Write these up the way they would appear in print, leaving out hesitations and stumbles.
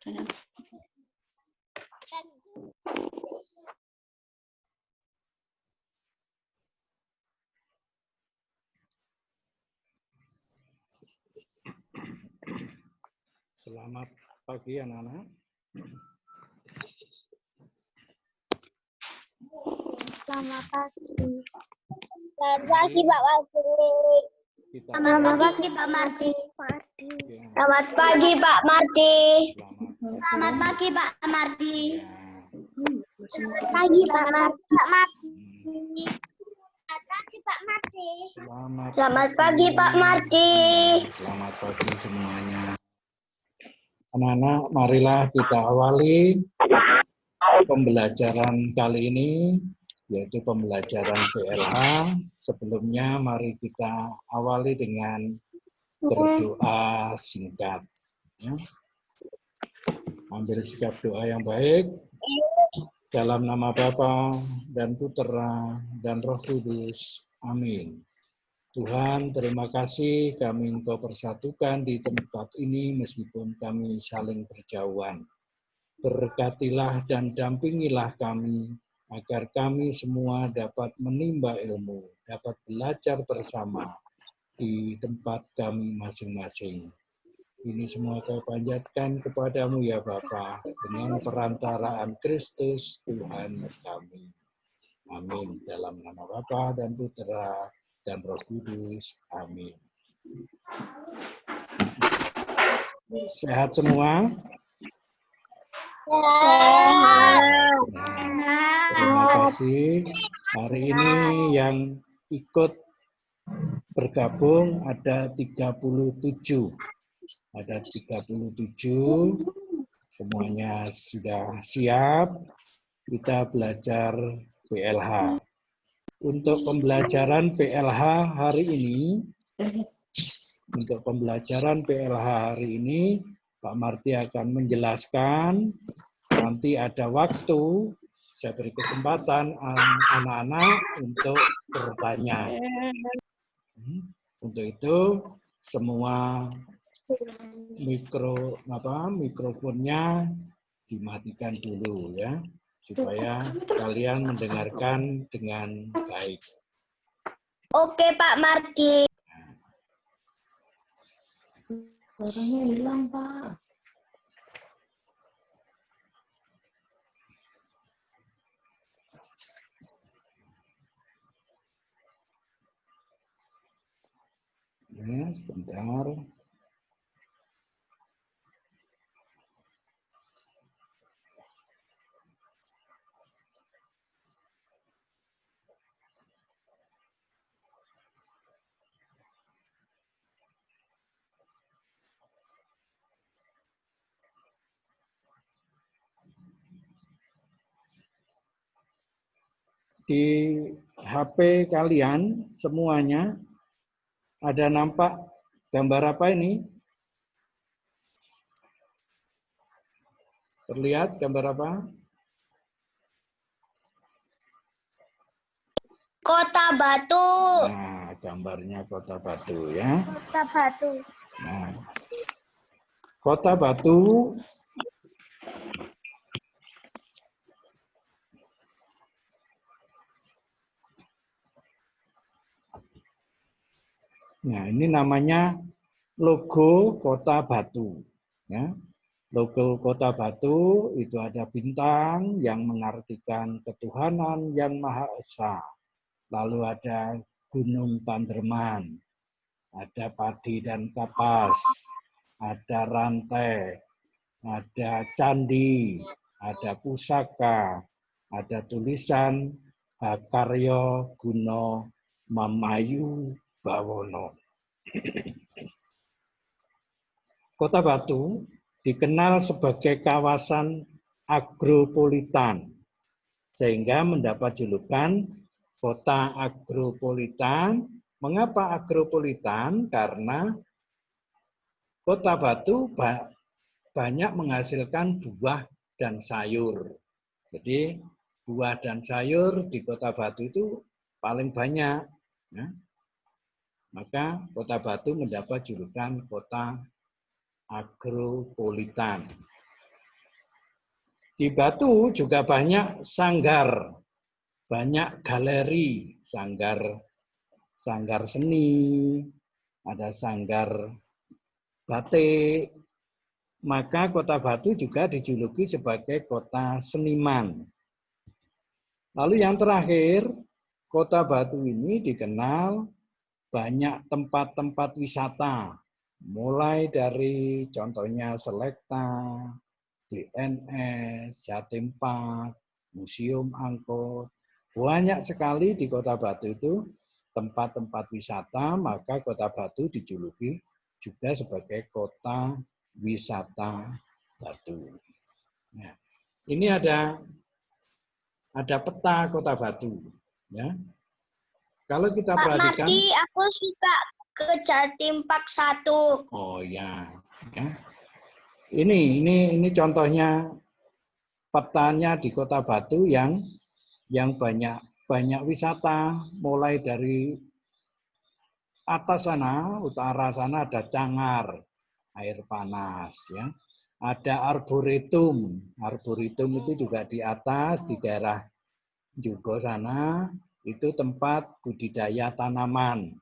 Selamat pagi anak-anak. Selamat pagi. Selamat pagi Pak Mardi. Selamat pagi Pak Mardi. Selamat pagi Pak Mardi. Selamat pagi Pak Mardi. Pagi Pak Mardi. Selamat pagi Pak Mardi. Selamat pagi semuanya. Anak-anak, marilah kita awali pembelajaran kali ini, yaitu pembelajaran PLH. Sebelumnya, mari kita awali dengan berdoa singkat. Ya. Ambil sikap doa yang baik. Dalam nama Bapa dan Putera dan Roh Kudus. Amin. Tuhan, terima kasih kami Engkau persatukan di tempat ini meskipun kami saling berjauhan. Berkatilah dan dampingilah kami agar kami semua dapat menimba ilmu, dapat belajar bersama di tempat kami masing-masing. Ini semua kami panjatkan kepadamu ya Bapa, dengan perantaraan Kristus Tuhan kami. Amin. Dalam nama Bapa dan Putera dan Roh Kudus. Amin. Sehat semua? Terima kasih. Hari ini yang ikut bergabung ada 37. Ada 37. Semuanya sudah siap. Kita belajar PLH. Untuk pembelajaran PLH hari ini, Pak Marti akan menjelaskan. Nanti ada waktu, saya beri kesempatan anak-anak untuk bertanya. Untuk itu, semua mikrofonnya dimatikan dulu ya, supaya kalian mendengarkan dengan baik. Oke Pak Mardi. Suaranya hilang Pak. Ya, sebentar. Di HP kalian semuanya ada nampak gambar apa ini? Terlihat gambar apa? Kota Batu. Nah, gambarnya Kota Batu ya. Kota Batu. Nah, Kota Batu nah, ini namanya logo Kota Batu. Ya. Logo Kota Batu itu ada bintang yang mengartikan ketuhanan yang Maha Esa. Lalu ada Gunung Panderman, ada padi dan kapas, ada rantai, ada candi, ada pusaka, ada tulisan Karyo Guno Mamayu Bawono. Kota Batu dikenal sebagai kawasan agropolitan, sehingga mendapat julukan Kota Agropolitan. Mengapa agropolitan? Karena Kota Batu banyak menghasilkan buah dan sayur. Jadi buah dan sayur di Kota Batu itu paling banyak. Ya. Maka Kota Batu mendapat julukan Kota Agropolitan. Di Batu juga banyak sanggar, banyak galeri, sanggar seni, ada sanggar batik. Maka kota Batu juga dijuluki sebagai kota seniman. Lalu yang terakhir, kota Batu ini dikenal banyak tempat-tempat wisata. Mulai dari contohnya Selekta, BNS, Jatim Park, Museum Angkut. Banyak sekali di kota Batu itu tempat-tempat wisata, maka kota Batu dijuluki juga sebagai kota wisata Batu. Nah, ini ada peta kota Batu. Ya. Kalau kita Pak perhatikan, Mardi, aku suka ke Jatim Park 1. oh ya, ya. Ini contohnya petanya di kota Batu yang banyak wisata, mulai dari atas sana, utara sana ada Cangar, air panas, ya. Ada arboretum. Arboretum itu juga di atas, di daerah Jugo sana, itu tempat budidaya tanaman.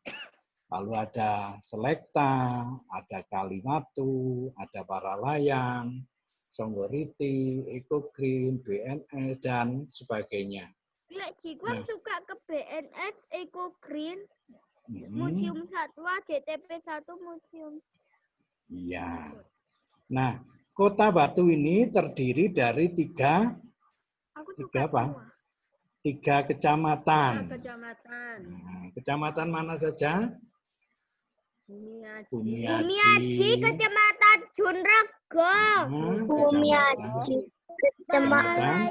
Lalu ada Selekta, ada Kalimatu, ada Paralayang, Songgoriti, Ekogreen, BNS, dan sebagainya. Gue suka ke BNS, Ekogreen, Museum Satwa, JTP 1, Museum. Iya. Nah, kota Batu ini terdiri dari tiga kecamatan. Nah, kecamatan mana saja? Bumiaji, Kecamatan Junrego. Bumiaji, Kecamatan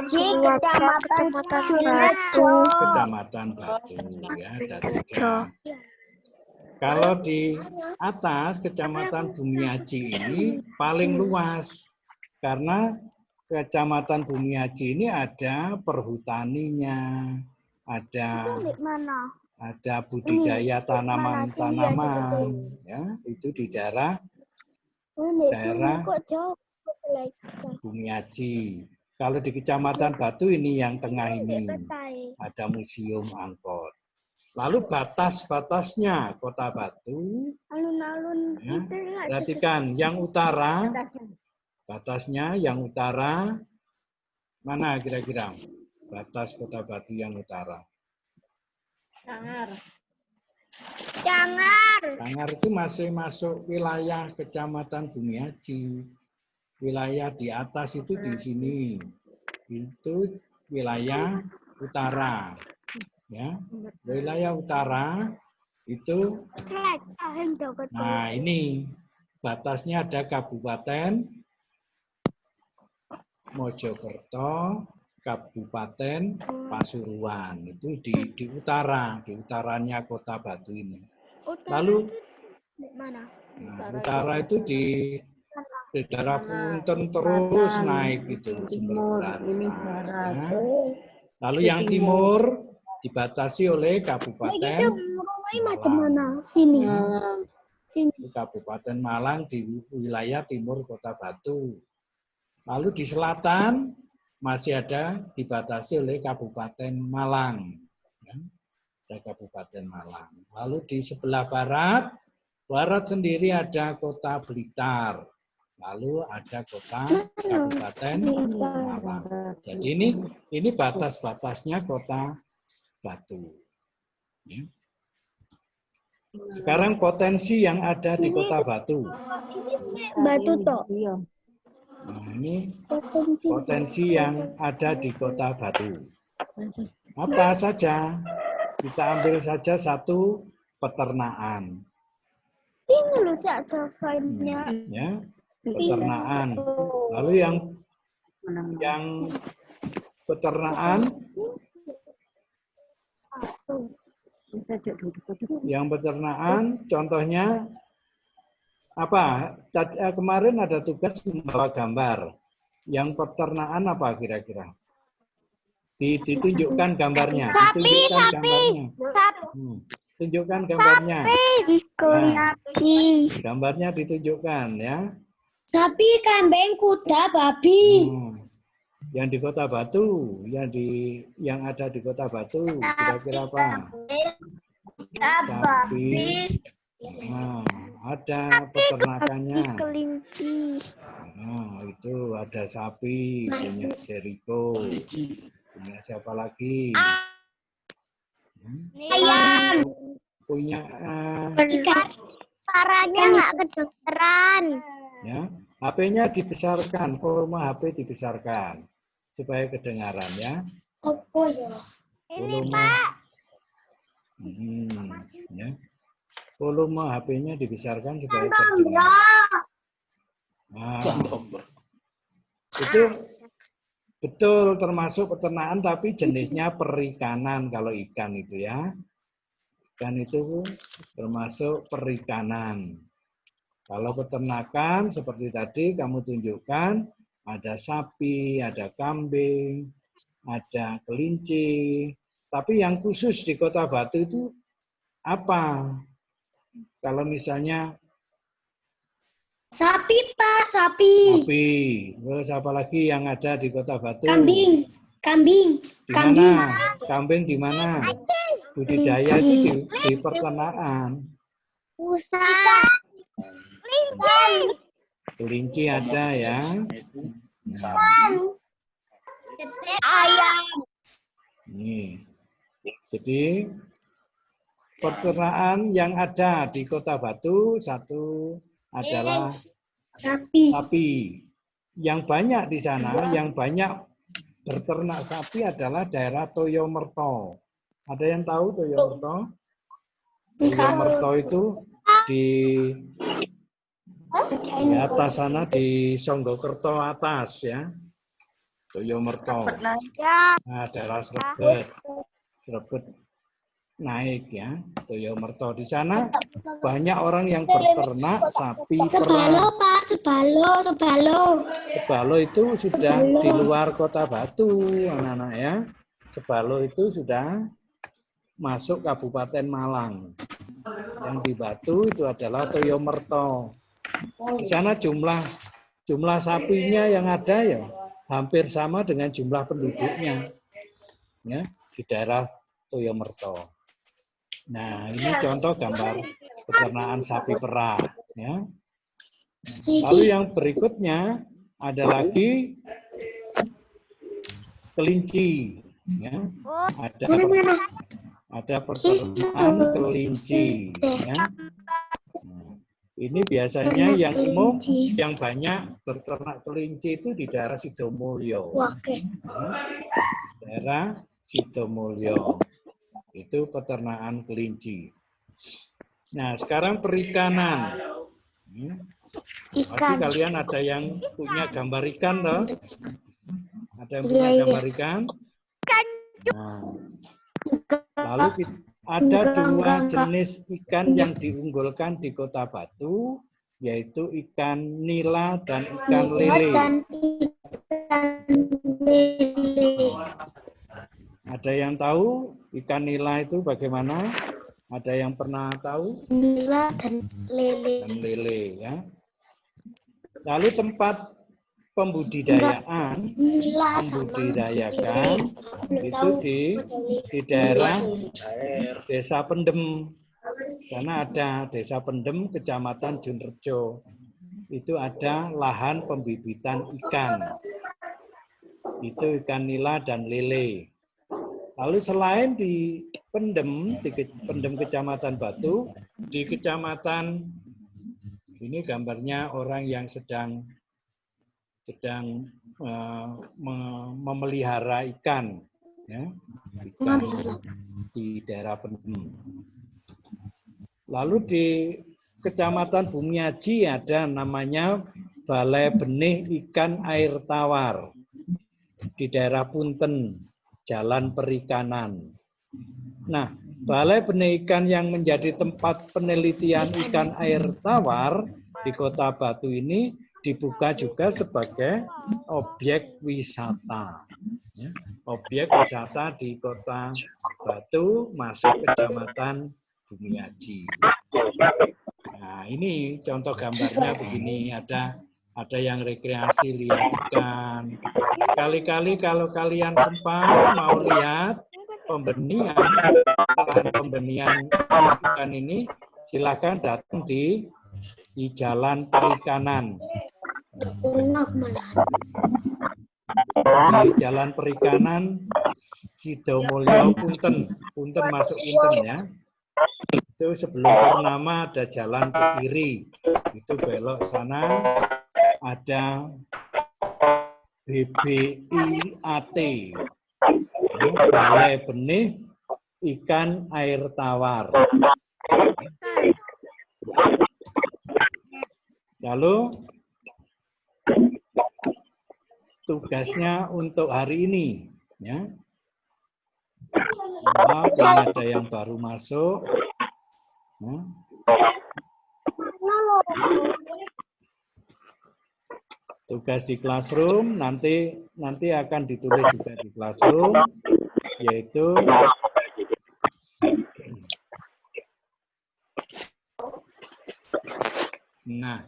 Kecamatan Junrejo. Kecamatan Batu, ya, ada tiga. Kalau di atas Kecamatan Bumiaji ini paling luas karena Kecamatan Bumiaji ini ada perhutaninya, ada budidaya tanaman-tanaman, ya, itu di daerah Bumiaji. Kalau di Kecamatan Batu ini yang tengah ini ada Museum Angkut. Lalu batas-batasnya kota Batu, ya, perhatikan yang utara, batasnya yang utara, mana kira-kira batas kota Batu yang utara? Cangar itu masih masuk wilayah Kecamatan Bumiaji. Wilayah di atas itu di sini. Itu wilayah utara. Ya, wilayah utara itu, nah ini batasnya ada Kabupaten Mojokerto, Kabupaten Pasuruan, itu di utara, di utaranya kota Batu ini. Lalu utara itu di daerah Punten terus naik itu sumber berantas. Ya. Lalu yang timur dibatasi oleh Kabupaten Malang. Kabupaten Malang di wilayah timur kota Batu. Lalu di selatan masih ada dibatasi oleh Kabupaten Malang. Ada Kabupaten Malang. Lalu di sebelah barat sendiri ada kota Blitar. Lalu ada kota Kabupaten Malang. Jadi ini batas-batasnya kota Batu. Sekarang potensi yang ada di kota Batu. Batu toh. Nah, ini potensi yang ada di kota Batu. Apa saja? Kita ambil saja satu, peternakan. Ini loh ada file-nya. Ya, peternakan. Lalu yang peternakan, contohnya apa? Kemarin ada tugas membawa gambar. Yang peternakan apa kira-kira? Ditunjukkan gambarnya. Tunjukkan gambarnya. Nah, gambarnya ditunjukkan ya. Sapi, kambing, kuda, babi. Yang di Kota Batu, yang ada di Kota Batu, kira-kira apa? Sapi. Nah, ada peternakannya. Kelinci. Nah, itu ada sapi, punya Jericho. Punya siapa lagi? Ayam. Punya Ikan. Suaranya nggak kedengeran. ya, HP-nya dibesarkan, volume HP dibesarkan supaya kedengaran ya. Apa ya? Volume ya. Volume HP-nya dibesarkan supaya terdengar. Nah, itu betul termasuk peternakan tapi jenisnya perikanan kalau ikan itu ya. Ikan itu termasuk perikanan. Kalau peternakan seperti tadi kamu tunjukkan ada sapi, ada kambing, ada kelinci. Tapi yang khusus di Kota Batu itu apa? Kalau misalnya Sapi, Pak, sapi. sapi, terus apa lagi yang ada di Kota Batu? Kambing. Kambing. Di mana? Kambing di mana? Budidaya itu di peternakan. Usa. Kelinci ada ya. Ayam. Nih. Jadi peternakan yang ada di Kota Batu satu adalah Sapi. sapi. Yang banyak di sana, yang banyak berternak sapi adalah daerah Toyomerto. Ada yang tahu Toyomerto? Toyomerto itu di atas sana di Songgokerto atas ya. Toyomerto. Ya. Nah, daerah Srebet naik ya. Toyomerto di sana banyak orang yang berternak sapi Sebalo, perah. Pak, sebalo. Sebalo itu sudah di luar Kota Batu, anak-anak ya. Sebalo itu sudah masuk Kabupaten Malang. Yang di Batu itu adalah Toyomerto. Di sana jumlah sapinya yang ada ya hampir sama dengan jumlah penduduknya. Ya, di daerah Toyomerto. Nah, ini contoh gambar peternakan sapi perah ya. Lalu yang berikutnya ada lagi kelinci ya. Ada peternakan kelinci ya. Nah, ini biasanya yang umum yang banyak berternak kelinci itu di daerah Sidomulyo. Daerah Sidomulyo. Itu peternakan kelinci. Nah, sekarang perikanan. Pasti kalian ada yang punya gambar ikan toh? Ada yang punya gambar ikan? Nah, lalu ada dua jenis ikan yang diunggulkan di Kota Batu, yaitu ikan nila dan ikan lele. Ada yang tahu ikan nila itu bagaimana? Ada yang pernah tahu? Nila dan lele. Dan lele ya. Lalu tempat pembudidayakan itu di daerah Desa Pendem. Karena ada Desa Pendem, Kecamatan Junrejo. Itu ada lahan pembibitan ikan. Itu ikan nila dan lele. Lalu selain di Pendem Kecamatan Batu, di Kecamatan ini gambarnya orang yang sedang memelihara ikan, ya, ikan di daerah Pendem. Lalu di Kecamatan Bumiaji ada namanya Balai Benih Ikan Air Tawar di daerah Punten, Jalan Perikanan. Nah, Balai Benih Ikan yang menjadi tempat penelitian ikan air tawar di Kota Batu ini dibuka juga sebagai objek wisata. Ya, objek wisata di Kota Batu masuk Kecamatan Bumiaji. Nah, ini contoh gambarnya begini, ada ada yang rekreasi lihat ikan. Sekali-kali kalau kalian sempat mau lihat pembenihan, lahan pembenihan ikan ini, silakan datang di Jalan Perikanan. Di Jalan Perikanan Sidomulyo Punten. Punten masuk Punten ya. Itu sebelum Purnama ada jalan ke kiri. Itu belok sana ada BBIAT. Balai Benih Ikan Air Tawar. Lalu tugasnya untuk hari ini, ya. Maaf, ini ada yang baru masuk. Ya. Tugas di classroom nanti akan ditulis juga di classroom, yaitu nah.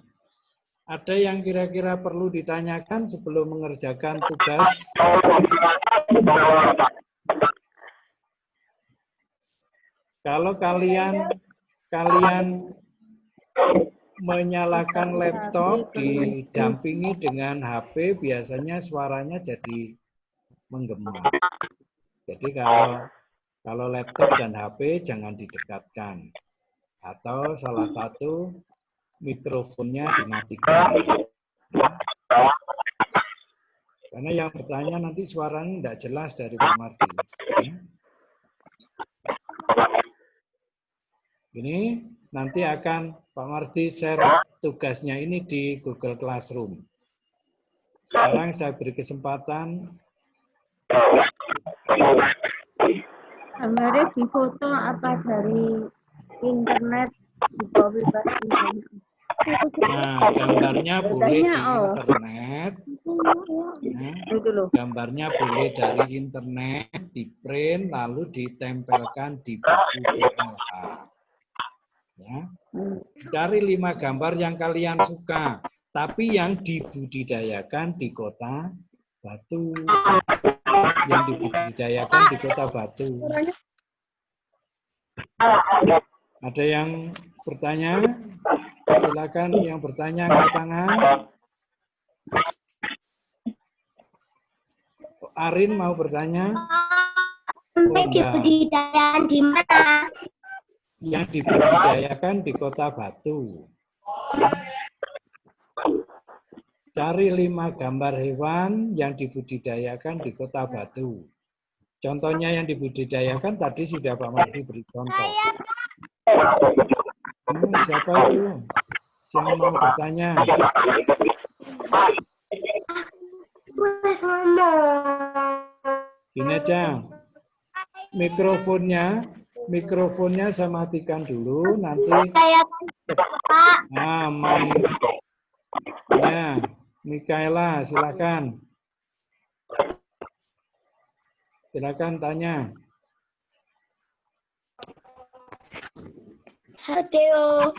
Ada yang kira-kira perlu ditanyakan sebelum mengerjakan tugas? Kalau kalian menyalakan laptop didampingi dengan HP, biasanya suaranya jadi menggema. Jadi kalau laptop dan HP jangan didekatkan. Atau salah satu mikrofonnya dimatikan. Karena yang bertanya nanti suaranya tidak jelas dari Pak Marti. Ini nanti akan Pak Marti share tugasnya ini di Google Classroom. Sekarang saya beri kesempatan. Gambarnya di foto apa dari internet? Di copy paste internet. Nah, gambarnya boleh di internet. Ya, gambarnya boleh dari internet, di print, lalu ditempelkan di buku PLH. Ya. Cari 5 gambar yang kalian suka, tapi yang dibudidayakan di Kota Batu. Yang dibudidayakan di Kota Batu. Ada yang bertanya? Silakan yang bertanya angkat tangan. Arin mau bertanya? Dibudidayakan di mana? Yang dibudidayakan di Kota Batu. Cari 5 gambar hewan yang dibudidayakan di Kota Batu. Contohnya yang dibudidayakan tadi sudah Pak Mardi beri contoh. Siapa itu? Siapa mau bertanya? Gini aja. Mikrofonnya saya matikan dulu, nanti ya, Mikaela silakan. Silakan tanya. Halo.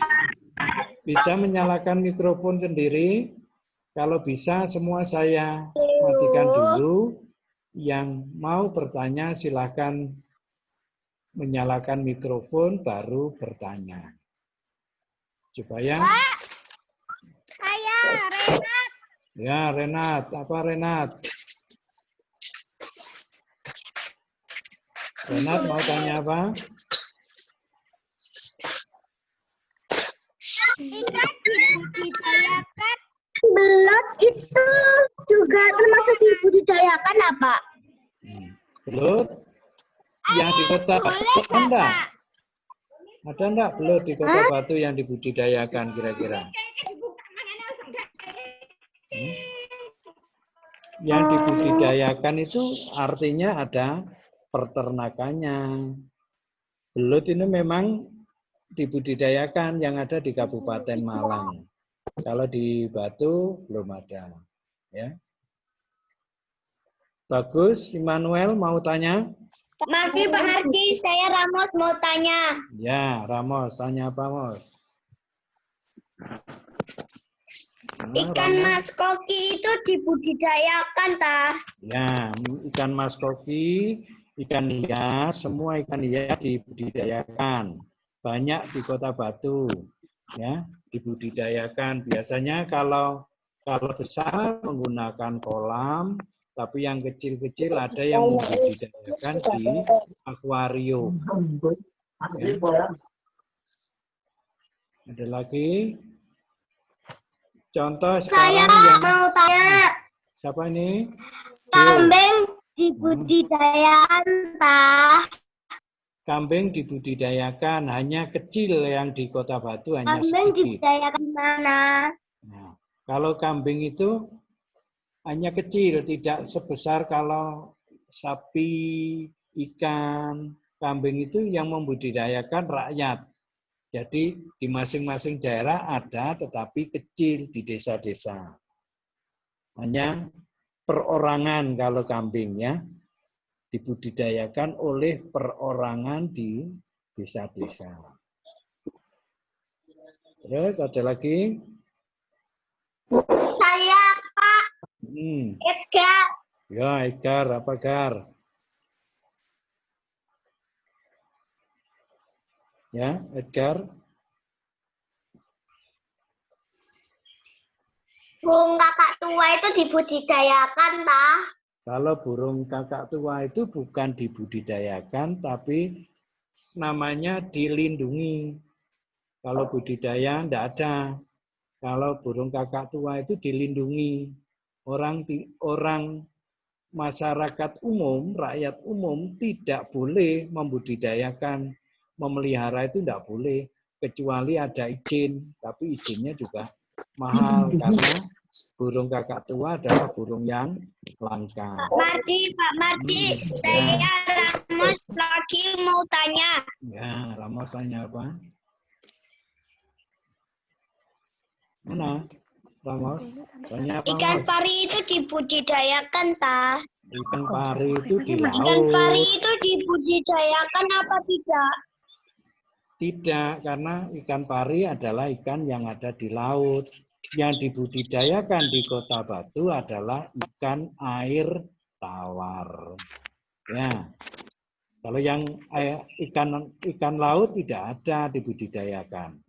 Bisa menyalakan mikrofon sendiri? Kalau bisa semua saya matikan dulu. Yang mau bertanya silakan menyalakan mikrofon baru bertanya. Coba ya. Saya Renat. Ya, Renat. Apa Renat? Renat mau tanya apa? Ikan dibudidayakan. Belut itu juga termasuk dibudidayakan apa? Belut? Yang di Kota Batu ada? Ada enggak belut di Kota Batu yang dibudidayakan kira-kira? Yang dibudidayakan itu artinya ada peternakannya. Belut ini memang dibudidayakan yang ada di Kabupaten Malang. Kalau di Batu belum ada. Ya. Bagus, Immanuel mau tanya? Pak Mardi, saya Ramos mau tanya. Ya, Ramos, tanya apa, Mos? Ikan Rama. mas koki itu dibudidayakan, tah? Ya, ikan mas koki, ikan hias, semua ikan hias dibudidayakan. Banyak di Kota Batu, ya, dibudidayakan. Biasanya kalau besar menggunakan kolam, tapi yang kecil-kecil ada yang membudidayakan di akuarium. Ya. Ada lagi? Contoh Saya sekarang yang mau tanya, siapa ini? kambing dibudidayakan, tah? Kambing dibudidayakan, hanya kecil yang di Kota Batu, hanya Kambing sedikit. dibudidayakan di mana? Nah, kalau kambing itu hanya kecil, tidak sebesar kalau sapi, ikan. Kambing itu yang membudidayakan rakyat. Jadi di masing-masing daerah ada, tetapi kecil di desa-desa. Hanya perorangan kalau kambingnya dibudidayakan oleh perorangan di desa-desa. Terus ada lagi? Saya Pak Edgar. Ya, Edgar, apa Gar? Ya, Edgar. Burung kakak tua itu dibudidayakan, tah? Kalau burung kakak tua itu bukan dibudidayakan, tapi namanya dilindungi. Kalau budidaya tidak ada. Kalau burung kakak tua itu dilindungi. Orang masyarakat umum, rakyat umum tidak boleh membudidayakan, memelihara itu tidak boleh, kecuali ada izin. Tapi izinnya juga mahal karena burung kakak tua adalah burung yang langka. Pak Mardi, saya Ramos lagi mau tanya. Ya, Ramos tanya apa? Mana? Ramos, tanya apa? Ikan Mas? pari itu dibudidayakan, tah? Ikan pari itu di Ikan laut. pari itu dibudidayakan apa tidak? Tidak, karena ikan pari adalah ikan yang ada di laut. Yang dibudidayakan di Kota Batu adalah ikan air tawar. Ya, kalau yang ikan laut tidak ada dibudidayakan.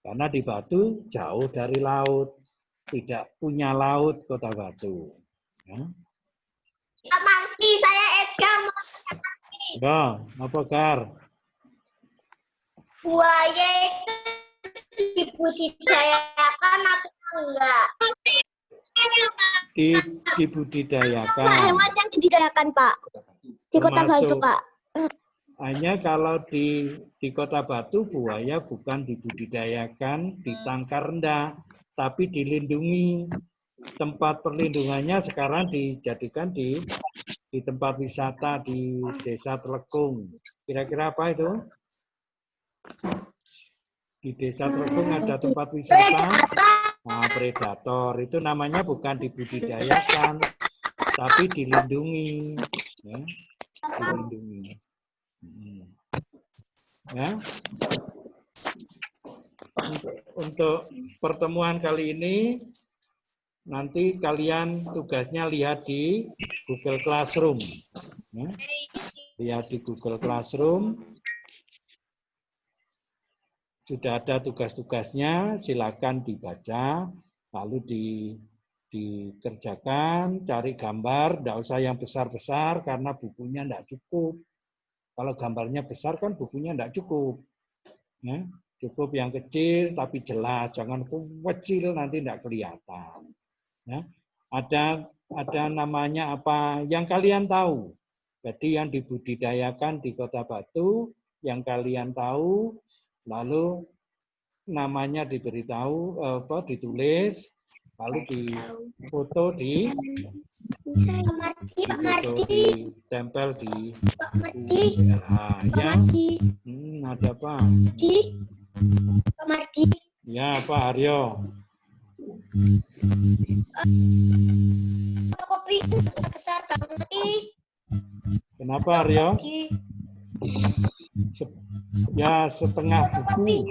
Karena di Batu jauh dari laut, tidak punya laut Kota Batu. Ya. Pak Mardi, saya Edgar mau tanya. Ya, apa Gar? Buaya itu dibudidayakan atau enggak? Dibudidayakan. Hewan yang dibudidayakan, Pak? Di Kota Batu, Termasuk Pak. hanya kalau di Kota Batu buaya bukan dibudidayakan di tangkar rendah, tapi dilindungi. Tempat perlindungannya sekarang dijadikan di tempat wisata di Desa Telekung. Kira-kira apa itu? Di Desa Telekung ada tempat wisata. Nah, predator itu namanya bukan dibudidayakan, tapi dilindungi. Ya, dilindungi. Ya. Untuk pertemuan kali ini, nanti kalian tugasnya lihat di Google Classroom. Ya. Lihat di Google Classroom. Sudah ada tugas-tugasnya, silakan dibaca, lalu dikerjakan, cari gambar, tidak usah yang besar-besar karena bukunya tidak cukup. Kalau gambarnya besar kan bukunya tidak cukup. Ya, cukup yang kecil tapi jelas, jangan kecil nanti tidak kelihatan. Ya, ada namanya apa yang kalian tahu. Jadi yang dibudidayakan di Kota Batu, yang kalian tahu, lalu namanya diberitahu, ditulis, lalu difoto ditempel di buku. Ya, ada apa? Pak Mardi. Ya, Pak Haryo. Kopi itu besar banget. Kenapa Haryo? Ya, setengah buku.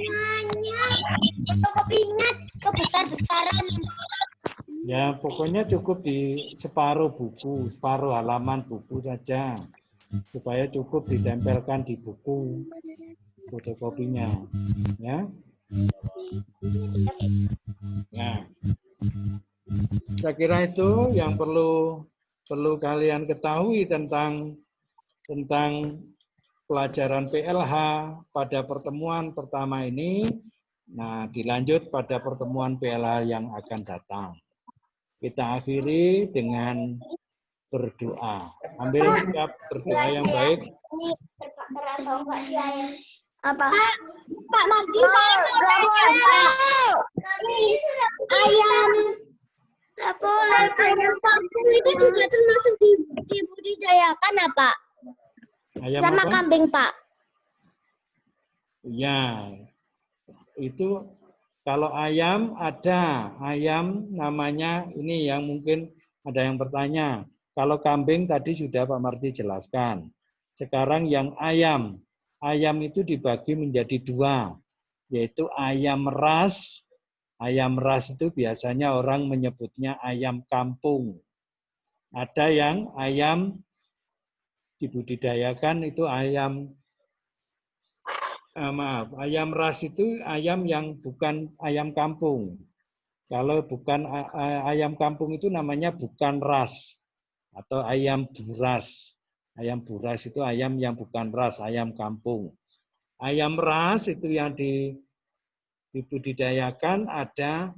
Kopinya kebesar besar-besaran. Ya, pokoknya cukup di separuh buku, separuh halaman buku saja. Supaya cukup ditempelkan di buku fotokopinya. Ya. Nah, saya kira itu yang perlu kalian ketahui tentang pelajaran PLH pada pertemuan pertama ini. Nah, dilanjut pada pertemuan PLH yang akan datang. Kita akhiri dengan berdoa. Ambil sikap berdoa yang baik. Apa? Pak Mardi, saya mau tanya, ini ayam ayam kampung itu juga termasuk dibudidayakan, apa? Ayam Sama apa? kambing, Pak. Ya, itu kalau ayam ada, ayam namanya ini yang mungkin ada yang bertanya. Kalau kambing tadi sudah Pak Marti jelaskan. Sekarang yang ayam itu dibagi menjadi dua, yaitu ayam ras. Ayam ras itu biasanya orang menyebutnya ayam kampung. Ada yang ayam dibudidayakan itu ayam ayam ras itu ayam yang bukan ayam kampung. Kalau bukan ayam kampung itu namanya bukan ras atau ayam buras. Ayam buras itu ayam yang bukan ras, ayam kampung. Ayam ras itu yang dibudidayakan ada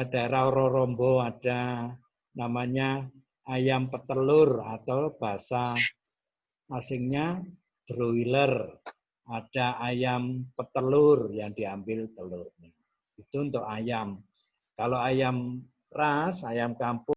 daerah Rorombo, ada namanya ayam petelur atau bahasa asingnya broiler. Ada ayam petelur yang diambil telurnya. Itu untuk ayam. Kalau ayam ras, ayam kampung,